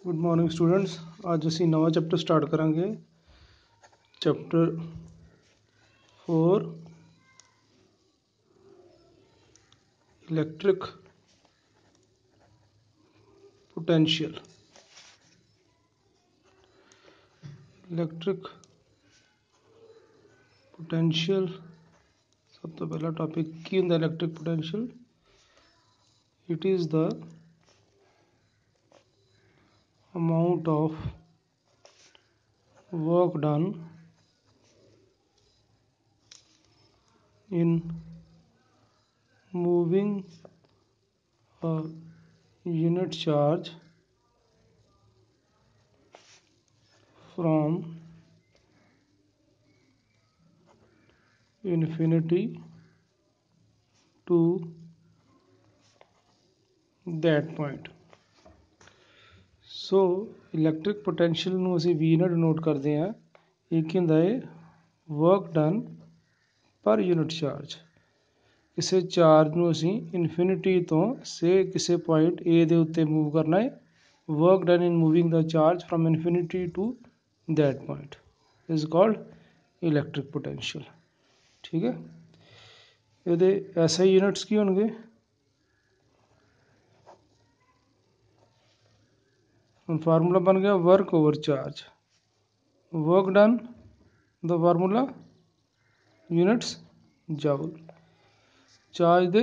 Good morning students. आज असी नवा चैप्टर स्टार्ट करांगे। Chapter 4 electric potential. Electric potential सब तो पहला टॉपिक की हुंदा electric potential. It is the amount of work done in moving a unit charge from infinity to that point। So electric potential ਨੂੰ ਅਸੀਂ V ਨਾਲ denote ਕਰਦੇ ਹਾਂ। ਇਹ ਕੀ ਹੁੰਦਾ ਹੈ? ਵਰਕ ਡਨ ਪਰ ਯੂਨਿਟ ਚਾਰਜ। ਕਿਸੇ ਚਾਰਜ ਨੂੰ ਅਸੀਂ ਇਨਫਿਨਿਟੀ ਤੋਂ ਸੇ ਕਿਸੇ ਪੁਆਇੰਟ A ਦੇ ਉੱਤੇ ਮੂਵ ਕਰਨਾ ਹੈ। ਵਰਕ ਡਨ ਇਨ ਮੂਵਿੰਗ ਦਾ charge from infinity to that point is called electric potential. ठीक है, ਇਹਦੇ ਐਸआई यूनिट्स ਕੀ ਹੋਣਗੇ? फार्मूला बन गया work over charge. Work done the formula units joule, charge they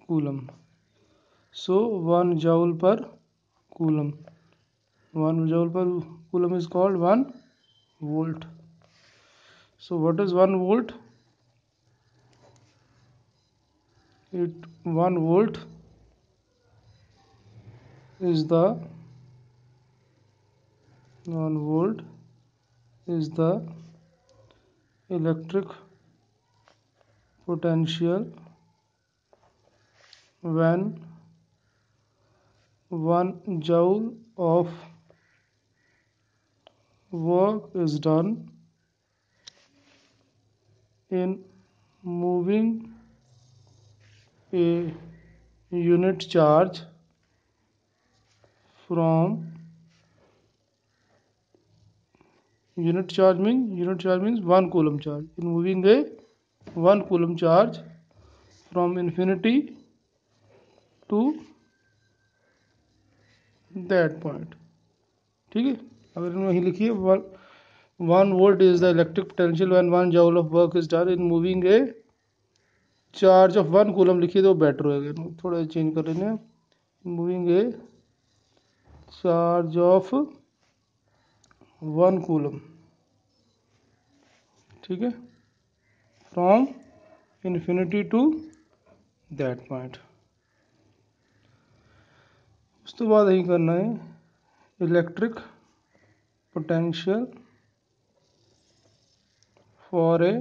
coulomb. So 1 joule पर कूलम, 1 जाउल पर coulomb is called 1 volt. So what is 1 volt? 1 volt is the 1 volt is the electric potential when 1 joule of work is done in moving a unit charge from unit charge means 1 coulomb charge in moving a 1 coulomb charge from infinity to that point। ठीक है, अगर इन्हें वही लिखिए 1 volt is the electric potential when 1 joule of work is done in moving a charge of 1 coulomb लिखिए तो better होगा। थोड़ा चेंज कर लेंगे, moving a charge of 1 coulomb. ठीक है, from infinity to that point. उस तो बाद यही करना है electric potential for a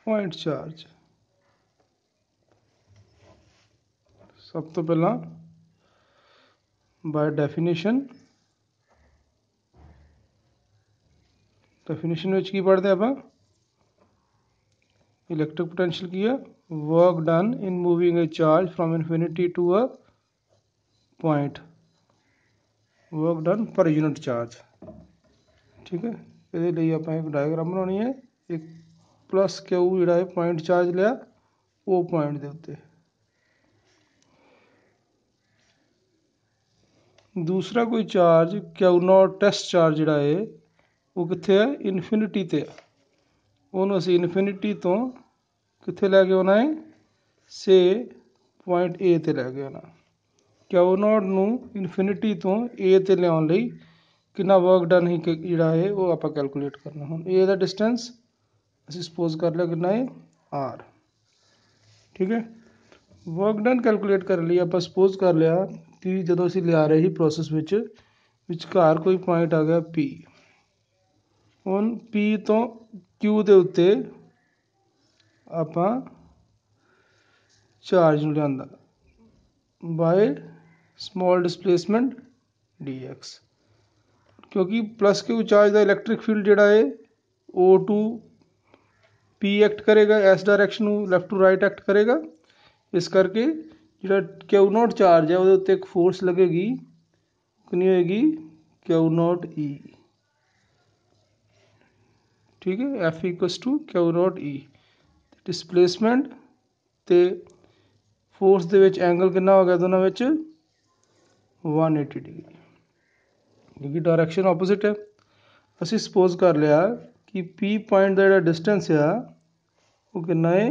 point charge. सब तो पहला बाय डेफिनेशन में की पढ़ते हैं आप इलेक्ट्रिक पोटेंशियल की है work done in moving a charge from infinity to a point, work done पर यूनिट चार्ज। ठीक है, ये लिए आप एक डायग्राम बनानी है। एक प्लस क्यू जोड़ा है पॉइंट चार्ज लिया वो पॉइंट के उत्ते, दूसरा कोई charge Q naught test charge जोड़ा है वो कितने है? इन्फिनिटी ते है। ਉਹਨੂੰ ਅਸੀਂ ਇਨਫਿਨਿਟੀ ਤੋਂ ਕਿੱਥੇ ਲੈ ਕੇ ਆਉਣਾ ਹੈ? ਸੇ ਪੁਆਇੰਟ A ਤੇ ਲੈ ਕੇ ਆਉਣਾ। ਕਿਊ ਨੋਟ ਨੂੰ ਇਨਫਿਨਿਟੀ ਤੋਂ A ਤੇ ਲਿਆਉਣ ਲਈ ਕਿੰਨਾ ਵਰਕ ਡਨ ਹੀ ਜਿਹੜਾ ਹੈ ਉਹ ਆਪਾਂ ਕੈਲਕੂਲੇਟ ਕਰਨਾ। ਹੁਣ A ਦਾ ਡਿਸਟੈਂਸ ਅਸੀਂ ਸਪੋਜ਼ ਕਰ ਲਿਆ ਕਿੰਨਾ ਹੈ? R। ਠੀਕ ਹੈ, ਵਰਕ ਡਨ ਕੈਲਕੂਲੇਟ ਕਰਨ ਲਈ ਆਪਾਂ ਸਪੋਜ਼ ਕਰ ਲਿਆ ਕਿ ਜਦੋਂ ਅਸੀਂ ਲਿਆ ਰਹੇ ਸੀ ਪ੍ਰੋਸੈਸ ਵਿੱਚ ਵਿਚਕਾਰ ਕੋਈ ਪੁਆਇੰਟ ਆ ਗਿਆ P। ਹੁਣ P ਤੋਂ Q ਦੇ ਉੱਤੇ ਆਪਾਂ ਚਾਰਜ ਨੂੰ ਲਿਆਂਦਾ ਬਾय स्मॉल डिस्प्लेसमेंट dx, क्योंकि प्लस क्यू चार्ज का इलैक्ट्रिक फील्ड जोड़ा है O2 P एक्ट करेगा इस डायरैक्शन में लैफ्ट टू राइट एक्ट करेगा। इस करके जो क्यू नॉट चार्ज है वो एक फोर्स लगेगी कितनी होएगी क्यू नॉट ई। ठीक है, F equals to Q naught E. Displacement ਤੇ फोर्स ਦੇ ਵਿੱਚ एंगल कितना हो गया दोनों ਵਿੱਚ 180 डिग्री, क्योंकि डायरेक्शन ऑपोजिट है। ਅਸੀਂ सपोज कर लिया कि पी पॉइंट का जो डिस्टेंस है वो कितना है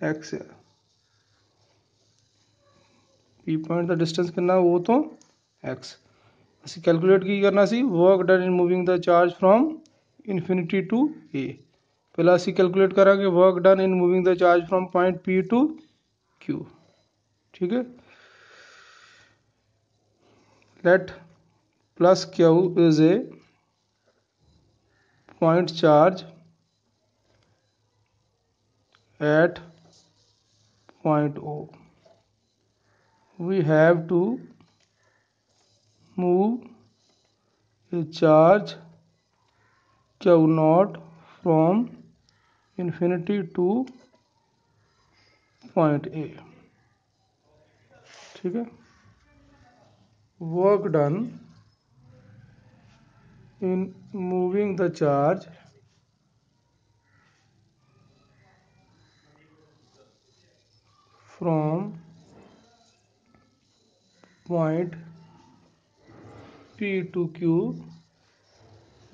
एक्स है। पी पॉइंट का डिस्टेंस कितना वो तो एक्स। ਅਸੀਂ कैलकुलेट की करना सी work done in moving the charge from infinity to A. पहला ਅਸੀਂ कैलकुलेट करांगे work done in moving the charge from point P to Q. ठीक है, let plus Q is a point charge at point O. We have to move a charge Q naught from infinity to point A. ठीक है, work done in moving the charge from point P to Q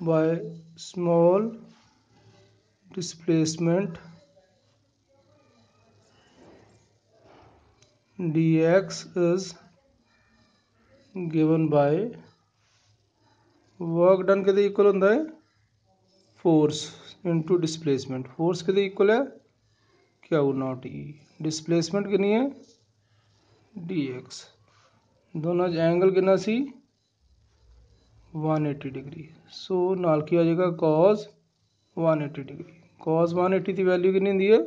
by small displacement dx is given by work done के equal होता है force into displacement. Force के equal है Q naught ई, displacement कितनी है D x. दोनों angle कितना सी 180 degree. सो नाल की आ जाएगा कॉस 180 डिग्री। कॉस 180 की वैल्यू कितनी दी है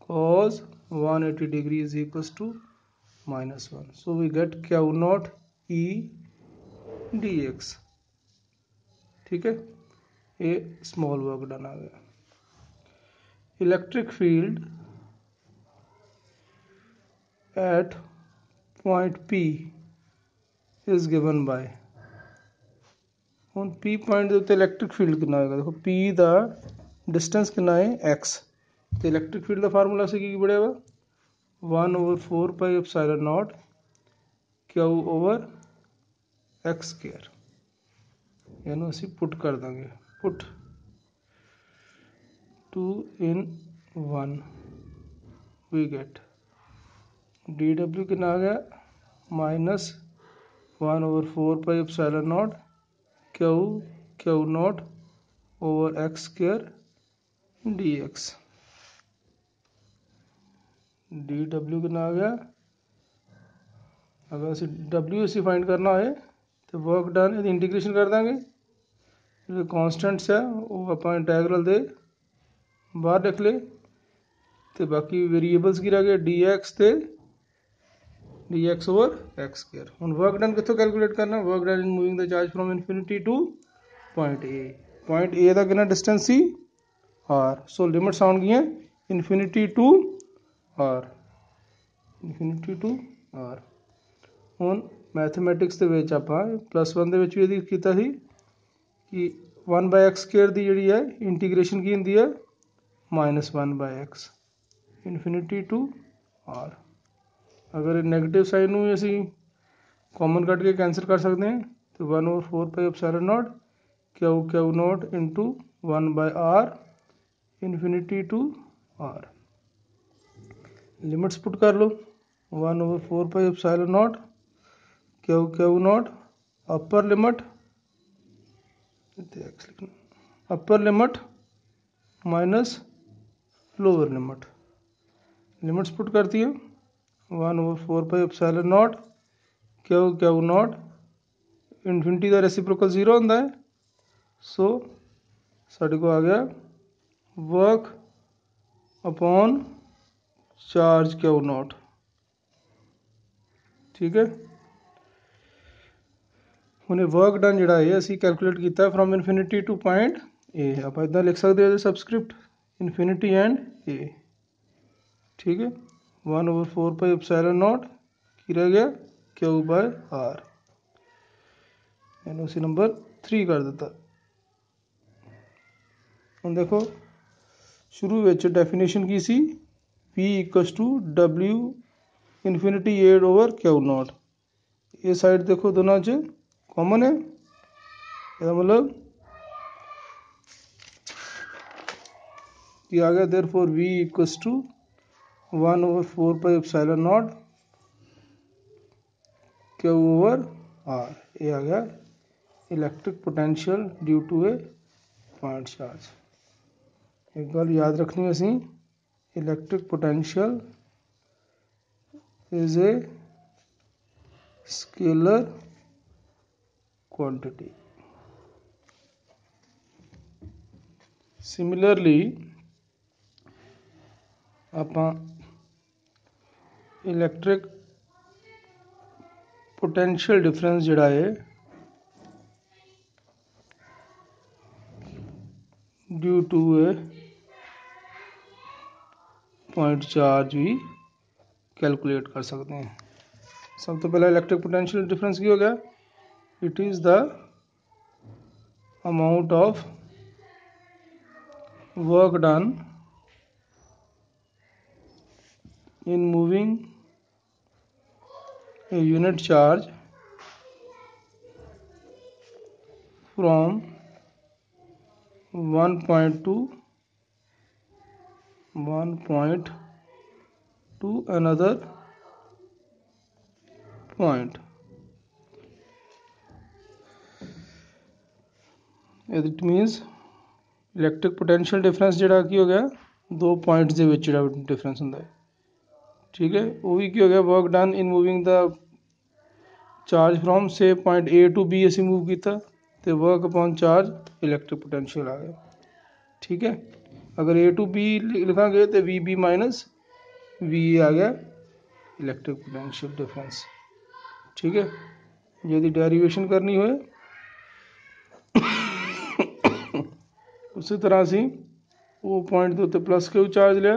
cos 180 degree is equals to -1। So we get Q naught E D X. ठीक है, ये स्मॉल वर्क डन आ गया। Electric field at point P is given by. ਹੁਣ P पॉइंट ਦੇ ਉੱਤੇ ਇਲੈਕਟ੍ਰਿਕ ਫੀਲਡ ਕਿੰਨਾ ਹੋਏਗਾ, ਦੇਖੋ P ਦਾ ਡਿਸਟੈਂਸ ਕਿੰਨਾ ਹੈ x, ਤੇ ਇਲੈਕਟ੍ਰਿਕ ਫੀਲਡ ਦਾ ਫਾਰਮੂਲਾ ਸੀ ਕੀ ਬਣਿਆ ਵਾ 1/4 ਪਾਈ ਐਪਸਾਈਲਨ ਨॉट Q ਓਵਰ x ਸਕੁਅਰ। ਇਹਨੂੰ ਅਸੀਂ ਪੁੱਟ ਕਰ ਦਾਂਗੇ, ਪੁੱਟ 2 in 1 we get dw कितना आ गया -1/4 pi epsilon naught Q naught over X square dx। dw कितना आ गया, अगर ਅਸੀਂ w ਅਸੀਂ फाइंड करना है तो वर्क डन ਇਹਦੀ इंटीग्रेशन कर देंगे। जो कॉन्स्टेंट्स है वो ਆਪਾਂ इंटैग्रल ਦੇ बाहर रख ले, तो बाकी वेरीएबल्स की रह गए dx ਤੇ dx ओवर एक्स स्क्वायर। ਹੁਣ वर्क डन कितों कैलकुलेट करना, work done in moving the charge from infinity to point A. Point A का कितना डिस्टेंस सी r। सो लिमिट्स आउण गई infinity to r, infinity to r। ਹੁਣ मैथमैटिक्स ਦੇ ਵਿੱਚ ਆਪਾਂ +1 ਦੇ ਵਿੱਚ ਵੀ ਇਹਦੀ ਕੀਤਾ ਸੀ कि 1/x स्क्वायर की जी है इंटीग्रेशन की होंगी है -1/x इनफिनिटी टू r। अगर नैगेटिव साइड में असी कॉमन कट के कैंसिल कर सकते हैं तो 1/4 pi epsilon naught Q naught into 1/r infinity to r। Limits put कर लो 1/4 pi epsilon naught Q naught upper limit upper limit minus lower limit. Limits put करती है 1/4 pi epsilon naught Q naught infinity का reciprocal 0 होता है। So साढ़े को आ गया work upon charge Q naught. ठीक है, हमने वर्क डन जोड़ा है असी कैलकुलेट किया फ्रॉम इनफिनिटी टू पॉइंट ए। आप इदा लिख सकते हो सबस्क्रिप्ट इनफिनिटी एंड ए। ठीक है, 1/4 पाई एप्सिलॉन नॉट की रह गया क्यू बाय आर। मैंने उसी नंबर 3 कर दिता। ਹੁਣ देखो शुरू ਵਿੱਚ डेफिनेशन की सी V equals to W infinity एड ओवर क्यू नॉट। ये साइड देखो दोनों च कॉमन है, इसका मतलब कि आ गया therefore V equals to 1 over 4 pi epsilon naught Q over R। ये आ गया electric potential due to a point charge. एक गल याद रखनी है असी, electric potential is a scalar quantity. Similarly ਆਪਾਂ इलेक्ट्रिक पोटेंशियल डिफरेंस जिहड़ा है due to a point charge भी कैलकुलेट कर सकते हैं। सब तो पहला इलेक्ट्रिक पोटेंशियल डिफरेंस की हो गया, it is the amount of work done in moving a unit charge from one point to another point। It means electric potential difference जिहड़ा की हो गया दो पॉइंट्स दे विच जिहड़ा डिफरेंस हुंदा है, ठीक है। वो भी की हो गया work done in moving the charge from से पॉइंट ए टू बी असी मूव किया तो work upon charge electric potential आ गया, ठीक है। अगर ए टू बी लिखांगे तो वी बी माइनस वी आ गया इलेक्ट्रिक पोटेंशियल डिफरेंस, ठीक है। यदि डेरिवेशन करनी हो उसी तरह से वो पॉइंट के उत्ते प्लस क्यू चार्ज लिया,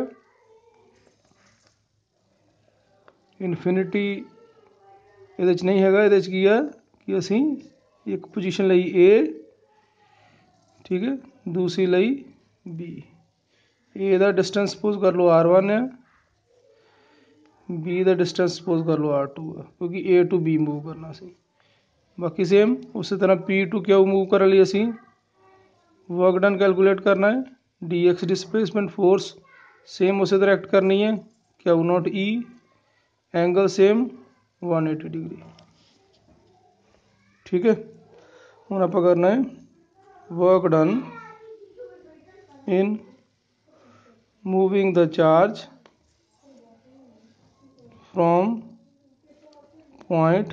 इनफिनिटी ये नहीं है, ये की है कि असी एक पोजीशन लई ए, ठीक है, दूसरी लई बी। ए का डिस्टेंस सपोज कर लो R1 है, बी का डिस्टेंस सपोज कर लो R2 है, क्योंकि ए टू बी मूव करना सी। बाकी सेम उसी तरह पी टू क्यू मूव कर लिए असी वर्क डन कैलकुलेट करना है, D X displacement force same उसी तरह एक्ट करनी है, Q naught E angle same 180 degree, ठीक है। हूँ आप करना है work done in moving the charge from point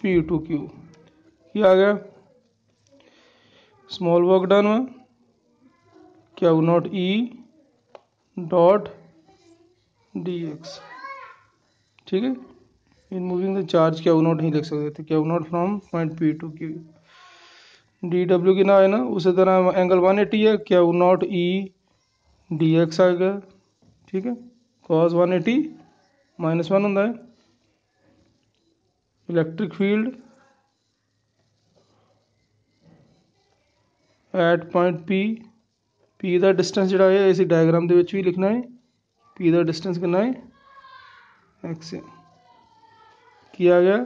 P to Q. क्या आ गया स्मॉल वर्क डन में Q naught E dot D X, ठीक है। In moving the charge Q naught नहीं लिख सकते थे, Q naught from point P to Q. D W की ना है ना, उसी तरह एंगल 180 है, Q naught E D x आ गया, ठीक है। कॉस 180 -1 होता है। Electric field at point P, P का डिस्टेंस जोड़ा है इस डायग्राम के भी लिखना है, पी का डिस्टेंस कितना है एक्स है। किया गया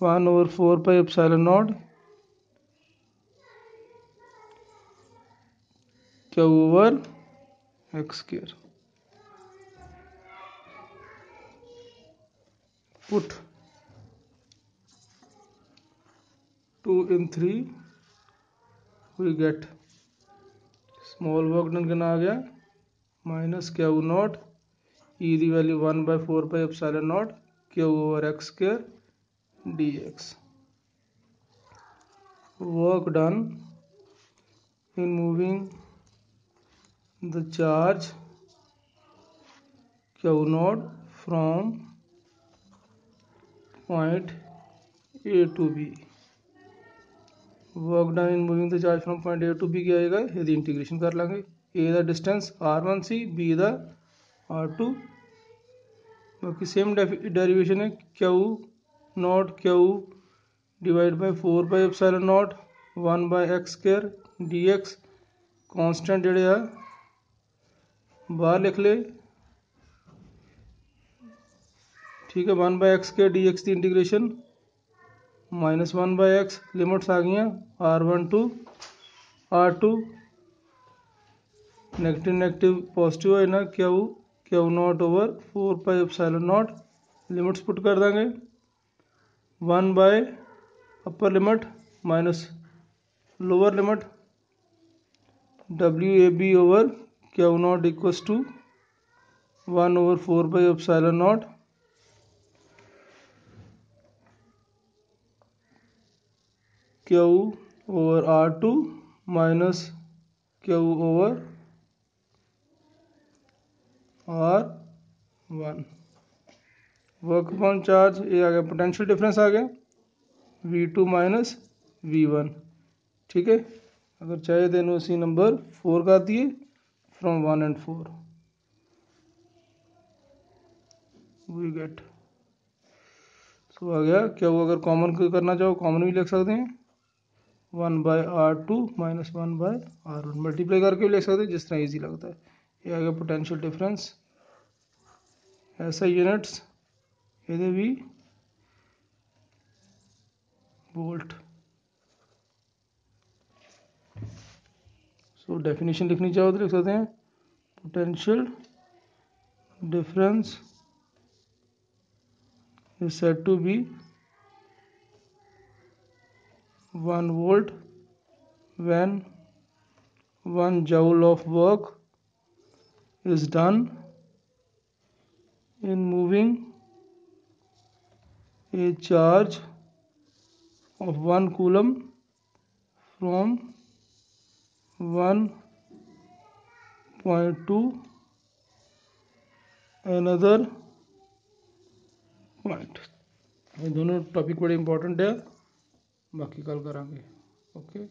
1 over 4 pi epsilon naught Q over X square. Put 2 in 3 we get small work done कितना आ गया माइनस क्यू नॉट ई की value 1/4 pi epsilon naught Q over X square D X. Work done in moving the charge Q naught from point A to B. Work done in moving the charge from point A to B क्या आएगा, यदि integration कर लेंगे ए का distance R1 सी, B का R2। बाकी same derivation है Q naught q divide by 4πε0 1/x² dx constant ਜਿਹੜੇ ਆ बाहर लिख ले, ठीक है। 1/x² dx की इंटीग्रेशन -1/x लिमिट्स आ गई R1 to R2, negative negative positive है ना, q naught over 4πε0 limits put कर देंगे 1 by upper limit minus lower limit WAB over Q naught equals to 1 over 4πε0 q over R2 minus q over R1। Work upon charge ये आ गया, potential difference आ गया V2 minus V1, ठीक है। अगर चाहे देनो उसी नंबर 4 का दिए फ्रॉम 1 and 4 वी गेट। सो आ गया क्या वो, अगर कॉमन करना चाहो कॉमन भी लिख सकते हैं 1/R2 माइनस 1/R1 मल्टीप्लाई करके भी लिख सकते हैं, जिस तरह इजी लगता है। ये आ गया पोटेंशियल डिफरेंस। ऐसा यूनिट्स ये भी वोल्ट। सो डेफिनेशन लिखनी चाहो तो लिख सकते हैं potential difference is said to be 1 volt when 1 joule of work is done in moving a charge of 1 coulomb from one point to another point. ये दोनों टॉपिक बड़े इंपॉर्टेंट है, बाकी कल करांगे। ओके।